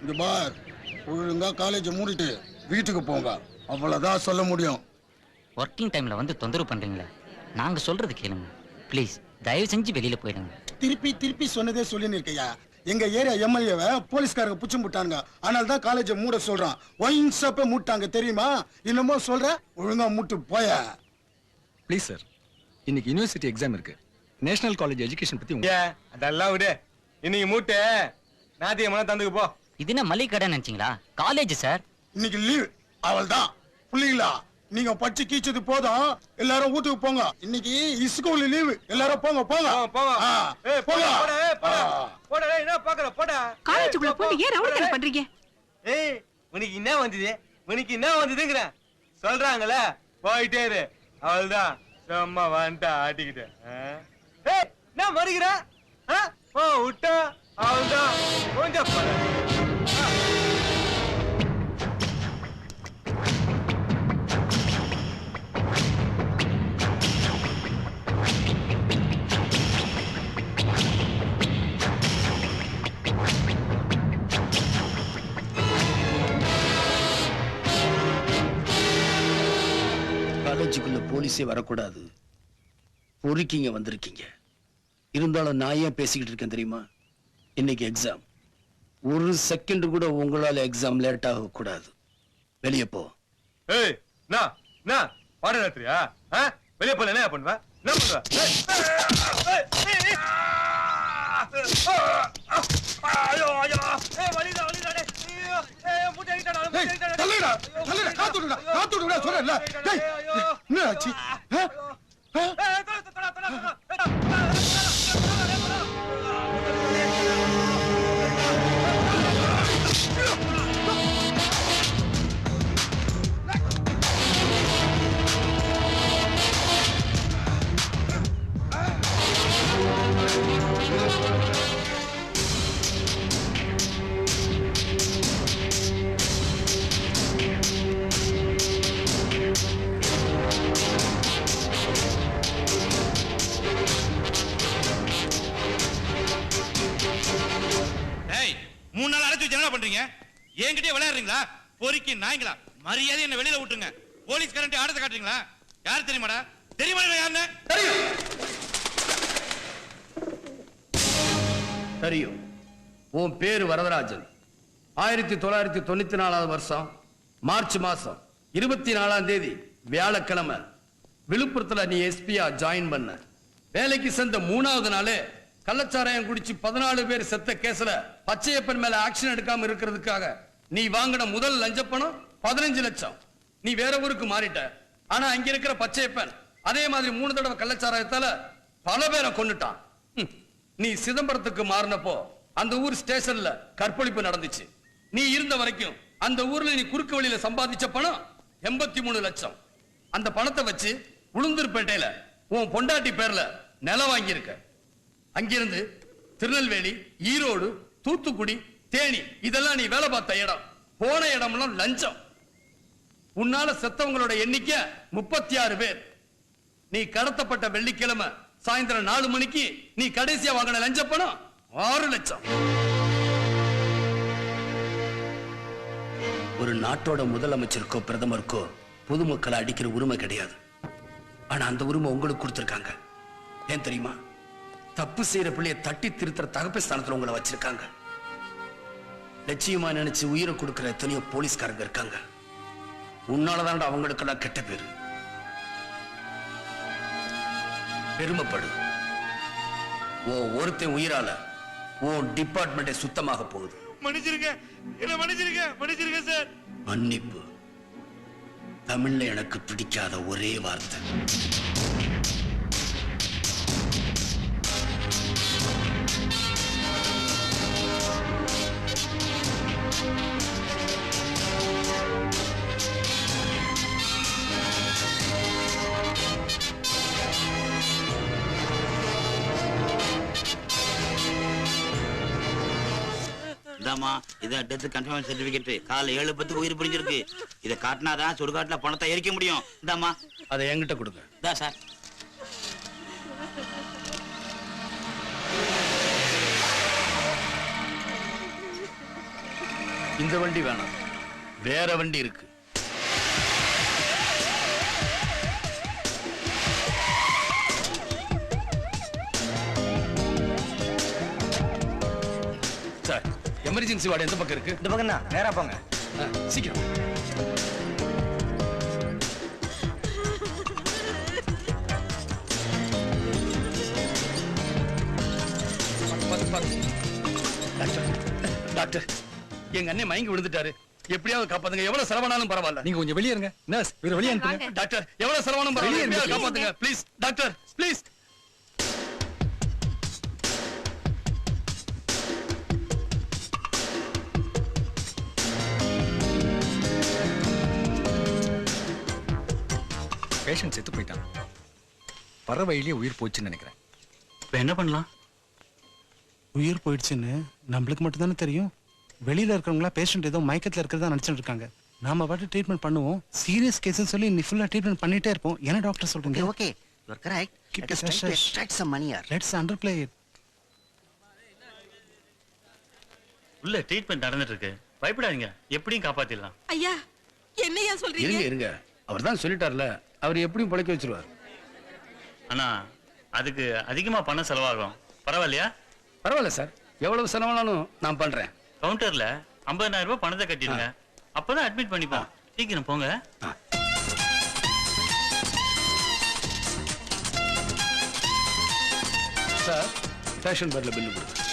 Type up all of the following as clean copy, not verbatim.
இங்க பார், ஒழுங்கா காலேஜ் மூடிட்டு வீட்டுக்கு போங்க, அவ்வளவுதான் சொல்ல முடியும். ஒர்க்கிங் டைம்ல வந்து தொந்தரவு பண்றீங்களே, நாங்க சொல்றது கேளுங்க ப்ளீஸ். தயவு செஞ்சு வெளியில போயிடுங்க. திருப்பி திருப்பி சொன்னதே சொல்லின்னு இருக்கையா. எங்க ஏரியா எம்எல்ஏவை போலீஸ்காரங்க புடிச்சு முட்டாங்க. அதனால தான் காலேஜ் மூட சொல்றான். ஒயின்ஸ் அப்ப மூட்டாங்க தெரியுமா? இன்னமும் சொல்ற, ஒழுங்கா மூட்டு போய. ப்ளீஸ் சார், இன்னைக்கு யூனிவர்சிட்டி எக்ஸாம் இருக்கு. நேஷனல் காலேஜ் எஜுகேஷன் பத்தி அதெல்லாம் விடு. இன்னைக்கு மூட்டை நாத்தியமான தந்துக்கு போ. இது என்ன மளிகை கடை நினைச்சீங்களா? College sir. இன்னைக்கு லீவ். அவள் தான் புள்ளிங்களா, நீங்க பச்சு கீச்சது போதும், எல்லாரும் வீட்டுக்கு போங்க. இன்னைக்கு ஸ்கூல் லீவு, எல்லாரும் போங்க போங்க போங்க. போங்க. போடா என்ன பாக்குற போடா. காலேஜுக்குள்ள போய் ஏன் ரவுடி பண்றீங்க? ஏய் உனக்கு என்ன வந்தது? உனக்கு என்ன வந்ததுங்கற சொல்றாங்கல, போயிட்டே இரு. அவள்தான் சும்மா வந்துட்டா ஆட்டிக்கிட்டு. ஏய் நான் மறிக்கிற விட்டா அவள்தான் கொஞ்சம் பாரு. காலேஜுக்குள்ள போலீஸே வரக்கூடாது, பொறுக்கிங்க வந்திருக்கீங்க. இருந்தாலும் நான் ஏன் பேசிக்கிட்டு இருக்கேன் தெரியுமா? இன்னைக்கு எக்ஸாம். ஒரு செகண்ட் கூட உங்களால எக்ஸாம் லேட் ஆக கூடாது. வெளியே போ. ஏய் நான் பாட நடத்துறியா? வெளியே போல என்ன பண்ணுவ? என்ன பண்ணுவ? ஐயோ ஐயோ வலிடா வலிடா. ஐயோ மூட்டை ஐட்டடா மூட்டை தள்ளுடா தள்ளுடா, காத்துடுடா காத்துடுடா சொல்றல. டேய் என்ன ஆச்சு? என்கிட்டயே விளையாடுறீங்களா? பொறுக்கி நாய்ங்களா, மரியாதை என்ன வெளியில விட்டுருங்க. போலீஸ் கரண்ட் ஆடத்தை காட்டுறீங்களா? யார் தெரியுமாடா? தெரியுமா யாருன்னு? தெரியும். உன் பேரு வரதராஜன். 1994 வருஷம் மார்ச் மாசம் 24ஆம் தேதி வியாழக்கிழமை விழுப்புரத்துல நீ எஸ்பியா ஜாயின் பண்ண. வேலைக்கு சேர்ந்த 3வது நாளே கள்ளச்சாராயம் குடிச்சு 14 பேர் செத்த கேஸ்ல பச்சையப்பன் மேல ஆக்ஷன் எடுக்காம இருக்கிறதுக்காக நீ வாங்கின முதல் லஞ்ச பணம் 15 லட்சம். நீ வேற ஊருக்கு மாறிட்ட. ஆனா அங்க இருக்கிற பச்சையப்பன் அதே மாதிரி 3 தடவை கள்ளச்சாராயத்தால பல பேரை கொன்னுட்டான். நீ சிதம்பரத்துக்கு மாறினப்போ அந்த ஊர் ஸ்டேஷன்ல கற்பழிப்பு நடந்துச்சு. நீ இருந்த வரைக்கும் அந்த ஊர்ல நீ குறுக்கு வழியில சம்பாதிச்ச பணம் 83 லட்சம். அந்த பணத்தை வச்சு உளுந்தூர்பேட்டையில உன் பொண்டாட்டி பேர்ல நிலம் வாங்கியிருக்க. அங்கிருந்து திருநெல்வேலி, ஈரோடு, தூத்துக்குடி, தேனி இதெல்லாம் நீ வேலை பார்த்த இடம். போன இடம்லாம் லஞ்சம். உன்னால செத்தவங்களோட எண்ணிக்கை 36 பேர். நீ கடத்தப்பட்ட வெள்ளிக்கிழமை சாயந்தரம் 4 மணிக்கு நீ கடைசியா வாங்கின லஞ்ச பணம் 6 லட்சம். ஒரு நாட்டோட முதலமைச்சருக்கோ பிரதமருக்கோ பொதுமக்களை அடிக்கிற உரிமை கிடையாது. ஆனா அந்த உரிமை உங்களுக்கு கொடுத்திருக்காங்க. ஏன் தெரியுமா? தப்பு செய்யற பிள்ளைய தட்டி திருத்துற தகப்பஸ்தானத்துல உங்களை வச்சிருக்காங்க. லட்சியமா நினைச்சு உயிரை கொடுக்கிற எத்தனையோ போலீஸ்காரங்க இருக்காங்க. உன்னாலதான் அவங்களுக்கெல்லாம் கெட்ட பேரு. பெருமைப்படு. ஒருத்தன் உயிரால உன் டிபார்ட்மெண்ட் சுத்தமாக போகுது. மன்னிச்சிருங்க, என்ன மன்னிச்சிருங்க, மன்னிச்சிருங்க சார். மன்னிப்பு தமிழ்ல எனக்கு பிடிக்காத ஒரே வார்த்தை. இதான் டெத் கன்ஃபர்மேஷன் சர்டிபிகேட். காலை 7:10 உயிர் பிரிஞ்சிருக்கு. இதை காட்டினாதான் சுடுகாட்டுல பணத்தை எரிக்க முடியும். இந்தாமா அதை என்கிட்ட கொடுங்க. இதான் சார். இந்த வண்டி வேணாம், வேற வண்டி இருக்கு. சார், எமர்ஜென்சி வார்டு எந்த பக்கம் இருக்கு? இந்த பக்கம் தான், நேரா போங்க. சீக்கிரம். டாக்டர், எங்க அண்ணன் மயங்கி விழுந்துட்டாரு. எப்படியாவது காப்பாத்துங்க. எவ்வளவு செலவானாலும் பரவாயில்ல. நீங்க கொஞ்சம் வெளியே இருங்க. நர்ஸ், வேற வெளியே அனுப்புங்க. டாக்டர், எவ்வளவு செலவானாலும் பரவாயில்ல. எப்படியாவது காப்பாத்துங்க. Please doctor, please. பேஷண்ட் செத்து போயிட்டான். வர வழியிலேயே உயிர் போச்சுன்னு நினைக்கிறேன். இப்போ என்ன பண்ணலாம்? உயிர் போயிடுச்சுன்னு நம்மளுக்கு மட்டும் தானே தெரியும். வெளியில இருக்கிறவங்களா பேஷண்ட் ஏதோ மயக்கத்துல இருக்கிறதா நினைச்சிட்டு இருக்காங்க. நாம பாட்டு ட்ரீட்மெண்ட் பண்ணுவோம். சீரியஸ் கேஸ் சொல்லி நீ ஃபுல்லா ட்ரீட்மெண்ட் பண்ணிட்டே இருப்போம். என்ன டாக்டர் சொல்றீங்க? Okay, you are correct. Keep Let us it try to fresh. extract some money here. Let's underplay it. உள்ள ட்ரீட்மெண்ட் நடந்துட்டு இருக்கு, பயப்படாதீங்க, எப்படியும் காப்பாத்திடலாம். ஐயா என்னையா சொல்றீங்க? இருங்க இருங்க, அவர் தான் சொல்லிட்டார்ல, அவர் எப்படியும் பிழைக்க வச்சிருவார். ஆனா அதுக்கு அதிகமா பணம் செலவாகும், பரவாயில்லையா? பரவாயில்ல சார், எவ்வளவு செலவானாலும் நான் பண்றேன். கவுண்டர்ல 50,000 ரூபாய் பணத்தை கட்டிடுங்க, அப்பதான் அட்மிட் பண்ணிப்போம். சீக்கிரம் போங்க. சார், பேஷண்ட் பேர்ல பில்லு கொடுங்க.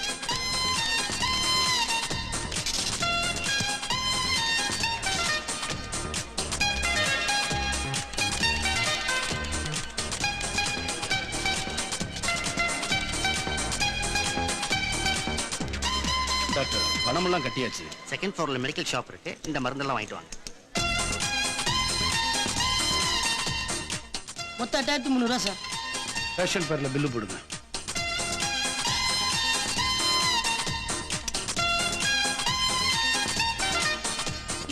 டாக்டர், பணமெல்லாம் கட்டியாச்சு. செகண்ட் ஃப்ளோர்ல மெடிக்கல் ஷாப் இருக்கு. இந்த மருந்தெல்லாம் வாங்கிட்டு வாங்க. மொத்தம் 8300 சார். பேஷண்ட் பேர்ல பில்லு போடுங்க.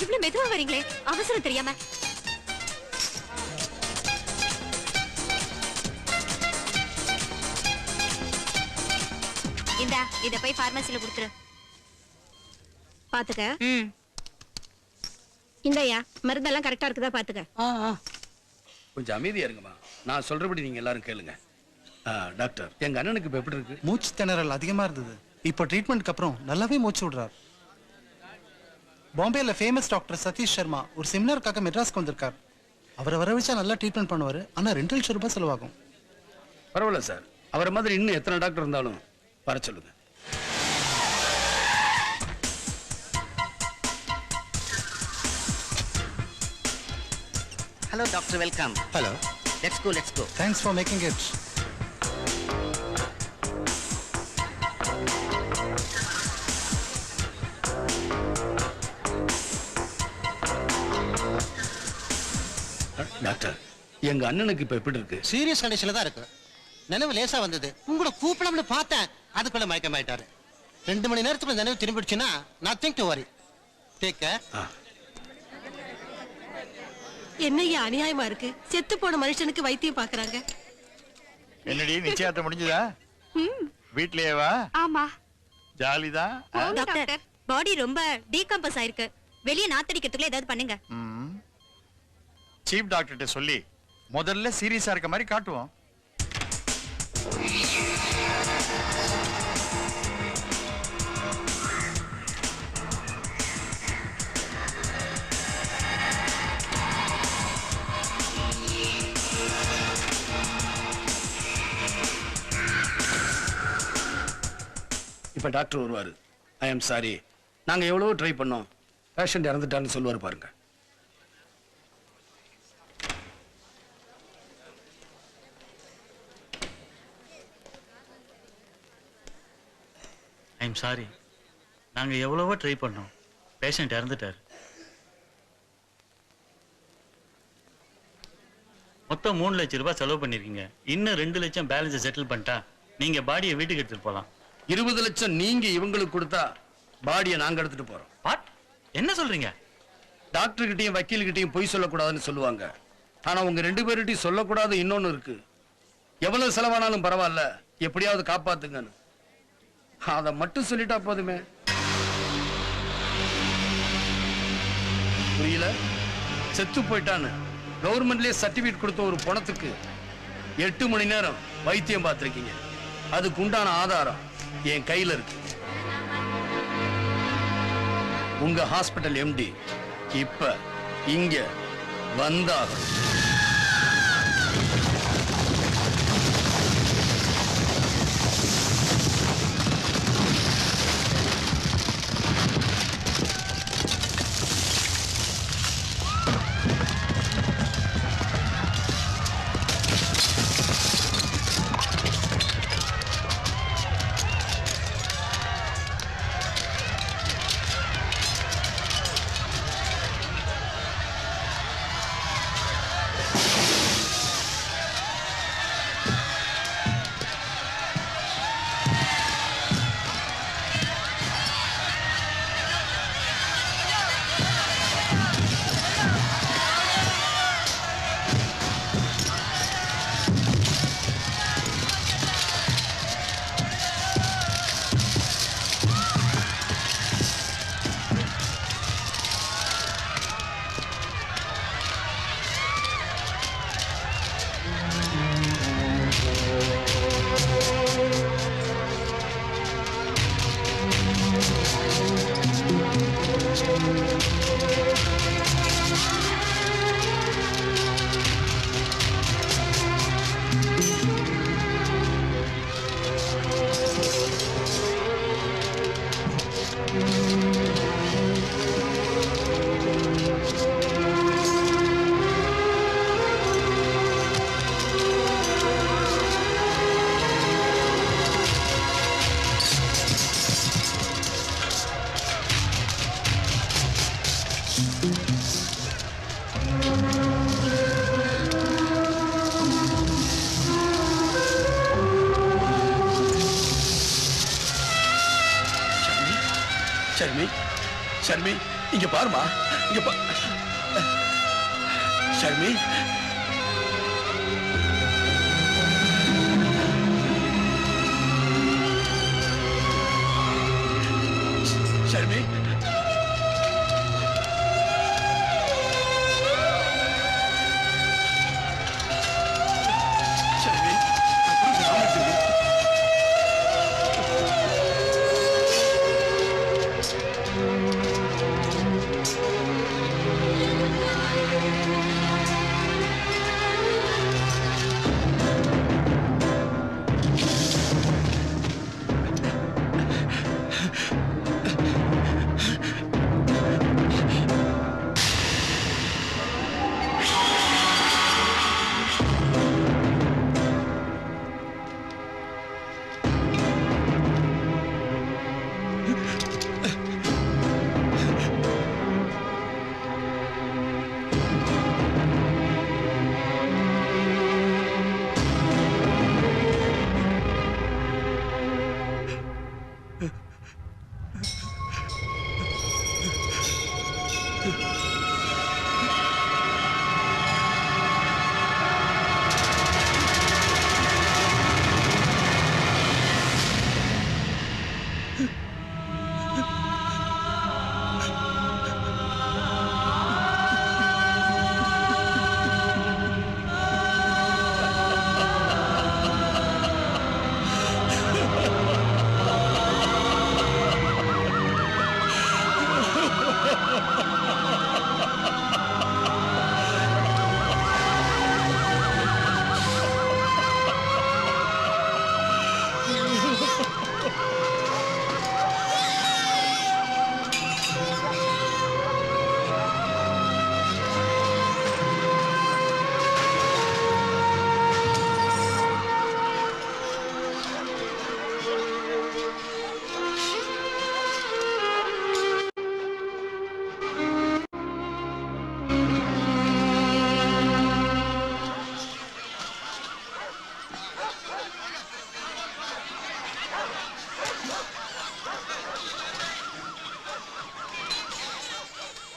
இவ்வளவு மெதுவா வரீங்களே, அவசரம் தெரியாம. இந்தா, இத போய் பார்மசில கொடுத்துரு. பாத்துக்க. இந்தயா, மருந்தெல்லாம் கரெக்டா இருக்குதா பாத்துக்க. கொஞ்சம் அமைதியா இருங்கம்மா, நான் சொல்றபடி நீங்க எல்லாரும் கேளுங்க. டாக்டர், எங்க அண்ணனுக்கு இப்ப எப்படி இருக்கு? மூச்சு திணறல் அதிகமா இருந்தது. இப்போ ட்ரீட்மெண்ட்க்கு அப்புறம் நல்லாவே மூச்சு விடுறார். பாம்பேல ஃபேமஸ் டாக்டர் சதீஷ் சர்மா ஒரு செமினாருக்காக மெட்ராஸ்க்கு வந்திருக்கார். அவரை வர வச்சா நல்லா ட்ரீட்மெண்ட் பண்ணுவாரு. ஆனா 2 லட்சம் ரூபாய் செலவாகும். பரவாயில்ல சார், அவரை மாதிரி இன்னும் எத்தனை டாக்டர் இருந்தாலும் வர சொல்லுங்க. Hello, doctor. Welcome. Hello. Let's go. Let's go. Thanks for making it. Doctor, எங்க அண்ணனுக்கு இப்ப எப்படி இருக்கு? சீரியஸ் கண்டிஷன்ல தான் இருக்கு. நினைவு லேசா வந்தது. உங்களை கூப்பிடலாம்னு பார்த்தேன், அதுக்குள்ள மயக்கமாயிட்டாரு. 2 மணி நேரத்துக்குள்ள நினைவு திரும்பிடுச்சுன்னா nothing to worry. Take care. என்னையா அநியாயமா இருக்கு. செத்து போன மனுஷனுக்கு வைத்தியம் பாக்குறாங்க. என்னடி நிச்சயத்தை முடிஞ்சதா? வீட்லயே வா. ஆமா. ஜாலிதான். டாக்டர், பாடி ரொம்ப டீகம்போஸ் ஆயிருக்கு. வெளிய நாத்தடிக்கிறதுக்குள்ள ஏதாவது பண்ணுங்க. சீஃப் டாக்டர்கிட்ட சொல்லி முதல்ல சீரியஸா இருக்க மாதிரி காட்டுவோம். இப்ப டாக்டர் வருவாரு. ஐ எம் சாரி, நாங்க எவ்வளவோ ட்ரை பண்ணோம், பேஷண்ட் இறந்துட்டான்னு சொல்லுவாரு பாருங்க. ஐ எம் சாரி, நாங்க எவ்வளவோ ட்ரை பண்ணோம், பேஷண்ட் இறந்துட்டார். மொத்தம் 3 லட்சம் ரூபாய் செலவு பண்ணிருக்கீங்க. இன்னும் 2 லட்சம் பேலன்ஸ் செட்டில் பண்ணிட்டா நீங்க பாடியை வீட்டுக்கு எடுத்துட்டு போலாம். 20 லட்சம் நீங்க இவங்களுக்கு கொடுத்தா பாடியை நாங்க எடுத்துட்டு போறோம். வாட்? என்ன சொல்றீங்க? டாக்டர் கிட்டையும் வக்கீல் கிட்டையும் பொய் சொல்லக்கூடாதுன்னு சொல்லுவாங்க. ஆனா உங்க 2 பேர்கிட்டையும் சொல்லக்கூடாது இன்னொன்னு இருக்கு. எவ்வளவு செலவானாலும் பரவாயில்ல, எப்படியாவது காப்பாத்துங்கன்னு. அதை மட்டும் சொல்லிட்டா போதுமே. புரியல? செத்து போயிட்டான்னு கவர்மெண்ட்லயே சர்டிபிகேட் கொடுத்த ஒரு பணத்துக்கு 8 மணி நேரம் வைத்தியம் பார்த்திருக்கீங்க. அதுக்கு உண்டான ஆதாரம் என் கையில இருக்கு. உங்க ஹாஸ்பிட்டல் எம்டி இப்ப இங்க வந்தாகும். ஷர்மி, ஷர்மி, இங்க பாருமா, இங்க பா. ஷர்மி, ஷர்மி,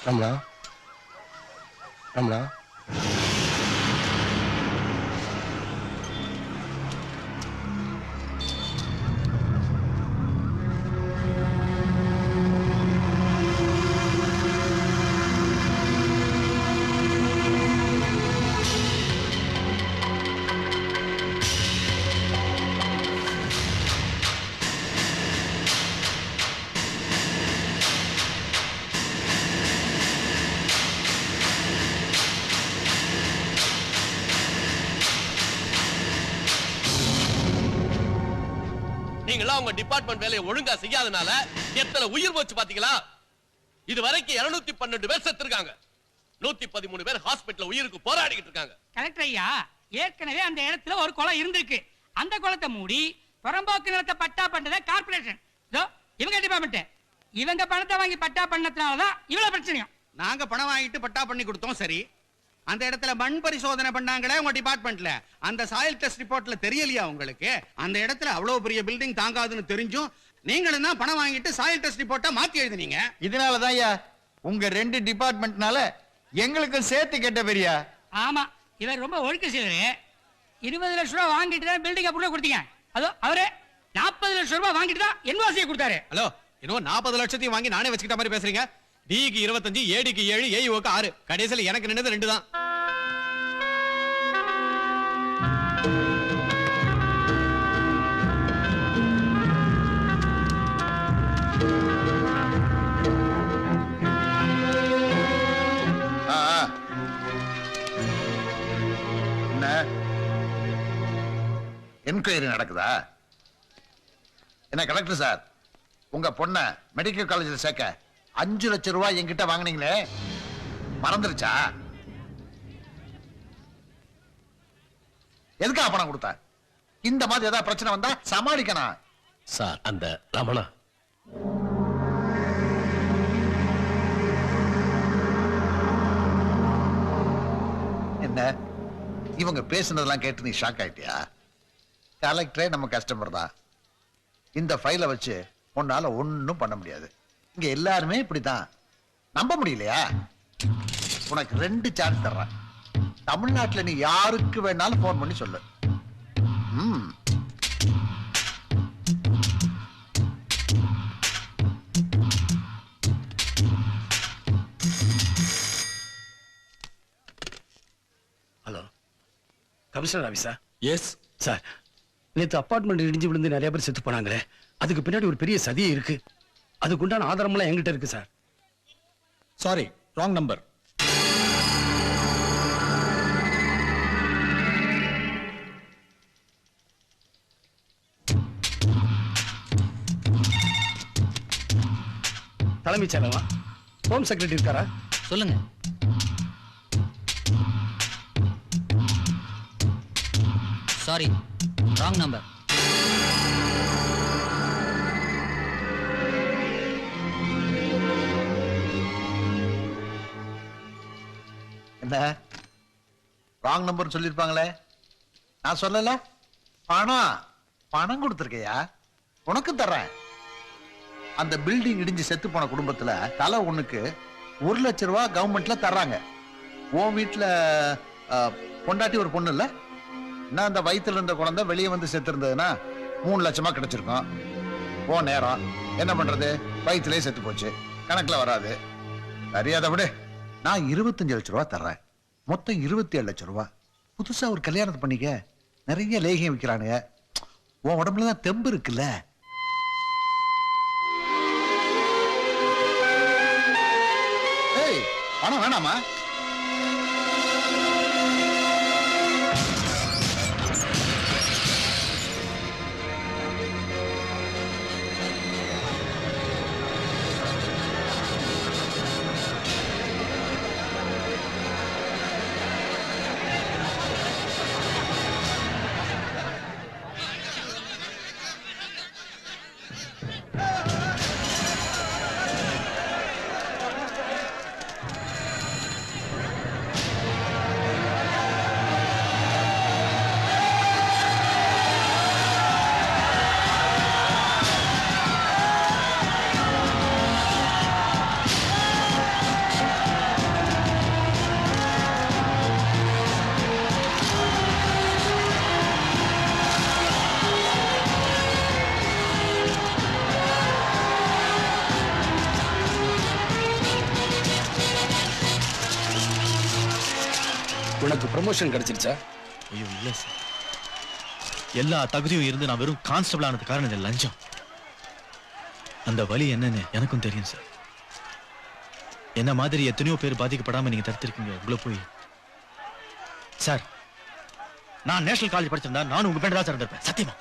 ரமணா, ரமணா, எல்லாம் உங்க டிபார்ட்மெண்ட் வேலையை ஒழுங்கா செய்யாதனால எத்தனை உயிர் போச்சு பாத்தீங்களா? இது வரைக்கும் 212 பேர் செத்துருக்காங்க. 113 பேர் ஹாஸ்பிடல்ல உயிருக்கு போராடிக்கிட்டு இருக்காங்க. கலெக்டர் ஐயா, ஏற்கனவே அந்த இடத்துல ஒரு குளம் இருந்திருக்கு. அந்த குளத்தை மூடி புறம்போக்கு நிலத்தை பட்டா பண்றத கார்ப்பரேஷன். இவங்க டிபார்ட்மெண்ட் இவங்க பணத்தை வாங்கி பட்டா பண்ணதுனாலதான் இவ்வளவு பிரச்சனையும். நாங்க பணம் வாங்கிட்டு பட்டா பண்ணி கொடுத்தோம், சரி. அந்த இடத்துல மண் பரிசோதனை பண்ணாங்களே உங்க டிபார்ட்மெண்ட்ல, அந்த சாயில் டெஸ்ட் ரிப்போர்ட்ல தெரியலையா உங்களுக்கு? அந்த இடத்துல அவ்வளவு பெரிய பில்டிங் தாங்காதுன்னு தெரிஞ்சும் நீங்களும் தான் பணம் வாங்கிட்டு சாயில் டெஸ்ட் ரிப்போர்ட்டை மாத்தி எழுதினீங்க. இதனாலதான் ஐயா உங்க 2 டிபார்ட்மெண்ட்னால எங்களுக்கு சேர்த்து கேட்ட பெரியா. ஆமா, இவர் ரொம்ப ஒழுக்க செய்யறாரு. 20 லட்சம் ரூபாய் வாங்கிட்டு தான் பில்டிங் அப்ரூவ் கொடுத்தீங்க. அதோ அவரே 40 லட்சம் ரூபாய் வாங்கிட்டு தான் என்ஓசியை கொடுத்தாரு. ஹலோ, இன்னும் 40 லட்சத்தையும் வாங்கி நானே வச்சுக்கிட்ட மாதிரி பேசுறீங்க. டிக்கு 25, ஏடிக்கு 7, ஏயுக்கு 6. கடைசியில் எனக்கு நின்னது 2 தான். என்ன என்கொயரி நடக்குதா? என்ன கலெக்டர் சார், உங்க பொண்ண மெடிக்கல் காலேஜில் சேர்க்க 5 லட்சம் ரூபாய் என்கிட்ட வாங்கினீங்களே, மறந்துருச்சா? எதுக்காக பணம் கொடுத்த? இந்த மாதிரி ஏதாவது பிரச்சனை வந்தா சமாளிக்கணும் சார். அந்த ரமணா என்ன இவங்க பேசுனதெல்லாம் கேட்டு நீ ஷாக் ஆயிட்டியா? கலெக்டரே நம்ம கஸ்டமர் தான். இந்த ஃபைலை வச்சு உன்னால ஒன்னும் பண்ண முடியாது. இங்க எல்லாருமே இப்படிதான். நம்ப முடியலையா? உனக்கு 2 சான்ஸ் தர்றேன். தமிழ்நாட்டுல நீ யாருக்கு வேணாலும் போன் பண்ணி சொல்லு. ஹலோ, கமிஷனர் ஆபீஸா? Yes sir. நேற்று அப்பார்ட்மெண்ட் இடிஞ்சு விழுந்து நிறைய பேர் செத்து போனாங்களே, அதுக்கு பின்னாடி ஒரு பெரிய சதியே இருக்கு. அதுக்குண்டான ஆதாரமெல்லாம் என்கிட்ட இருக்கு சார். Sorry, wrong number. தலைமைச் செயலமா? ஹோம் செக்ரட்டரி இருக்காரா? சொல்லுங்க. Sorry, wrong number. என்ன ராங் நம்பர் சொல்லிருப்பாங்களே? நான் சொல்லல. பணம் கொடுத்துருக்கையா, உனக்கு தர்றேன். அந்த பில்டிங் இடிஞ்சு செத்து போன குடும்பத்துல தலை ஒண்ணுக்கு 1 லட்சம் ரூபாய் கவர்மெண்ட்ல தர்றாங்க. உன் வீட்டுல பொண்டாட்டி ஒரு பொண்ணு இல்ல, என்ன அந்த வயிற்றுல இருந்த குழந்தை வெளியே வந்து செத்து இருந்ததுன்னா 3 லட்சமா கிடைச்சிருக்கும். ஓ நேரம் என்ன பண்றது, வயிற்றுலயே செத்து போச்சு, கணக்குல வராது. சரியாத விடு. நான் 25 லட்சம் ரூபாய் தர்றேன். மொத்தம் 27 லட்சம் ரூபாய். புதுசா ஒரு கல்யாணத்தை பண்ணிக்க. நிறைய லேகியம் விற்கிறானுங்க. உன் உடம்புலதான் தெம்பு இருக்குல்ல. ஏய், பணம் வேணாமா? உனக்கு ப்ரமோஷன் கிடைச்சிருச்சா? ஐயோ இல்ல சார், எல்லா தகுதியும் இருந்து நான் வெறும் கான்ஸ்டபிள் ஆனது காரணம் லஞ்சம். அந்த வலி என்னன்னு எனக்கும் தெரியும் சார். என்ன மாதிரி எத்தனையோ பேர் பாதிக்கப்படாம நீங்க தடுத்திருக்கீங்க. உங்களை போய் சார், நான் நேஷனல் காலேஜ் படிச்சிருந்தா நானும் உங்க பேர் தான் சார் இருந்திருப்பேன். சத்தியமா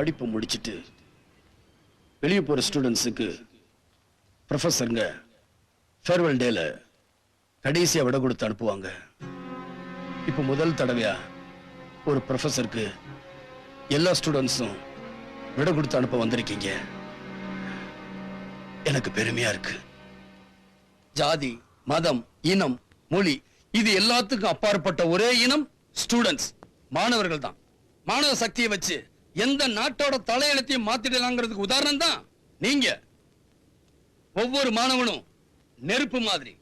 படிப்பு முடிச்சிட்டு வெளியே போற ஸ்டூடெண்ட்ஸுக்கு ப்ரொஃபஸருங்க ஃபேர்வெல் டேல கடைசியா விட கொடுத்து அனுப்புவாங்க. இப்ப முதல் தடவையா ஒரு ப்ரொஃபஸருக்கு எல்லா ஸ்டூடெண்ட்ஸும் விட கொடுத்து அனுப்ப வந்திருக்கீங்க. எனக்கு பெருமையா இருக்கு. ஜாதி, மதம், இனம், மொழி இது எல்லாத்துக்கும் அப்பாற்பட்ட ஒரே இனம் ஸ்டூடெண்ட்ஸ், மாணவர்கள் தான். மாணவ சக்தியை வச்சு எந்த நாட்டோட தலையெழுத்தையும் மாத்திடலாங்கிறதுக்கு உதாரணம் தான் நீங்க. ஒவ்வொரு மாணவனும் நெருப்பு மாதிரி.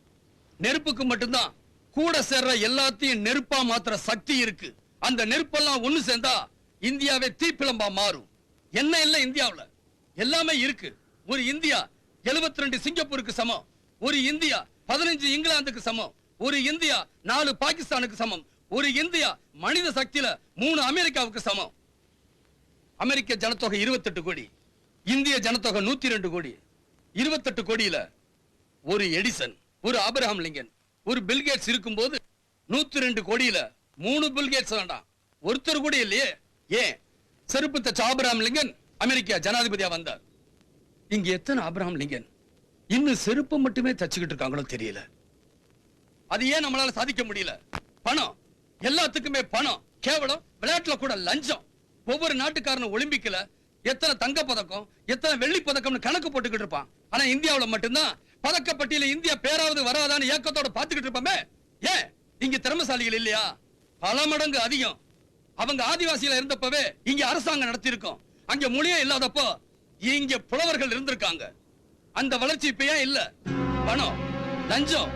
நெருப்புக்கு மட்டும்தான் கூட சேர்ற எல்லாத்தையும் நெருப்பா மாத்துற சக்தி இருக்கு. அந்த நெருப்பெல்லாம் ஒண்ணு சேர்ந்தா இந்தியாவே தீப்பிழம்பா மாறும். என்ன இல்ல இந்தியாவுல எல்லாமே இருக்கு. ஒரு இந்தியா 72 சிங்கப்பூருக்கு சமம். ஒரு இந்தியா 15 இங்கிலாந்துக்கு சமம். ஒரு இந்தியா 4 பாகிஸ்தானுக்கு சமம். ஒரு இந்தியா மனித சக்தியில 3 அமெரிக்காவுக்கு சமம். அமெரிக்க ஜனத்தொகை 28 கோடி, இந்திய ஜனத்தொகை 102 கோடி. 28 கோடியில ஒரு எடிசன், ஒரு ஆபிரகாம் லிங்கன், ஒரு பில்கேட்ஸ் இருக்கும்போது 102 கோடியில 3 பில்கேட்ஸ் வேண்டாம், ஒருத்தர் கூட இல்லையே. ஏன் செருப்பு தச்ச ஆபிரகாம் லிங்கன் அமெரிக்கா ஜனாதிபதியா வந்தார். இங்க எத்தனை ஆபிரகாம் லிங்கன் இன்னும் செருப்பு மட்டுமே தச்சுக்கிட்டு இருக்காங்களோ தெரியல. அது ஏன் நம்மளால சாதிக்க முடியல? பணம், எல்லாத்துக்குமே பணம். கேவலம் விளையாட்டுல கூட லஞ்சம். ஒவ்வொரு நாட்டுக்காரனும் ஒலிம்பிக்ல எத்தனை தங்க பதக்கம், எத்தனை வெள்ளி பதக்கம்னு கணக்கு போட்டுக்கிட்டு இருப்பான். ஆனா இந்தியாவுல மட்டும்தான் பதக்கப்பட்டியல இந்தியா பேராவது வராதான்னு ஏக்கத்தோட பாத்துக்கிட்டு இருப்போமே. ஏன் இங்க திறமசாலிகள் இல்லையா? பல மடங்கு அதிகம். அவங்க ஆதிவாசியில இருந்தப்பவே இங்க அரசாங்கம் நடத்தி இருக்கோம். அங்க மொழியே இல்லாதப்போ இங்க புலவர்கள் இருந்திருக்காங்க. அந்த வளர்ச்சி இப்ப ஏன் இல்ல? பணம், லஞ்சம்,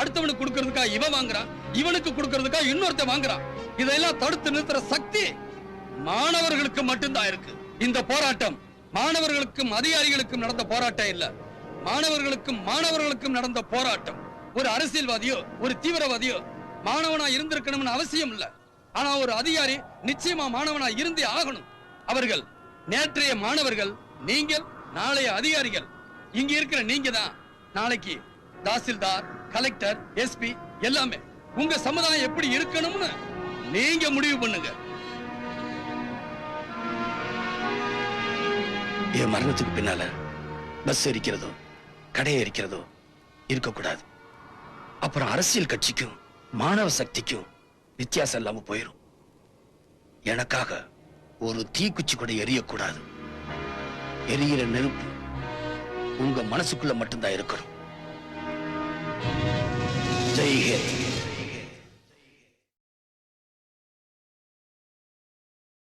அடுத்தவனுக்கு கொடுக்கறதுக்கா இவன் வாங்குறான், இவனுக்கு கொடுக்கறதுக்கா இன்னொருத்த வாங்குறான். இதெல்லாம் தடுத்து நிறுத்துற சக்தி மாணவர்களுக்கு மட்டும்தான் இருக்கு. இந்த போராட்டம் மாணவர்களுக்கும் அதிகாரிகளுக்கும் நடந்த போராட்டம் இல்ல, மாணவர்களுக்கும் நடந்த போராட்டம். ஒரு அரசியல்வாதியோ ஒரு தீவிரவாதியோ மாணவனா இருந்திருக்கணும்னு அவசியம் இல்ல. ஆனா ஒரு அதிகாரி நிச்சயமா மாணவனா இருந்தே ஆகணும். அவர்கள் நேற்றைய மாணவர்கள், நீங்கள் நாளைய அதிகாரிகள். இங்க இருக்கிற நீங்க தான் நாளைக்கு தாசில்தார், கலெக்டர், எஸ்பி எல்லாமே. உங்க சமுதாயம் எப்படி இருக்கணும்னு நீங்க முடிவு பண்ணுங்க. என் மரணத்துக்கு பின்னால பஸ் எரிக்கிறதோ கடை எரிக்கிறதோ இருக்கக்கூடாது. அப்புறம் அரசியல் கட்சிக்கும் மாணவ சக்திக்கும் வித்தியாசம் இல்லாம போயிடும். எனக்காக ஒரு தீக்குச்சி கூட எரியக்கூடாது. எரியிற நெருப்பு உங்க மனசுக்குள்ள மட்டும்தான் இருக்கணும். ஜெய் ஹிந்த்.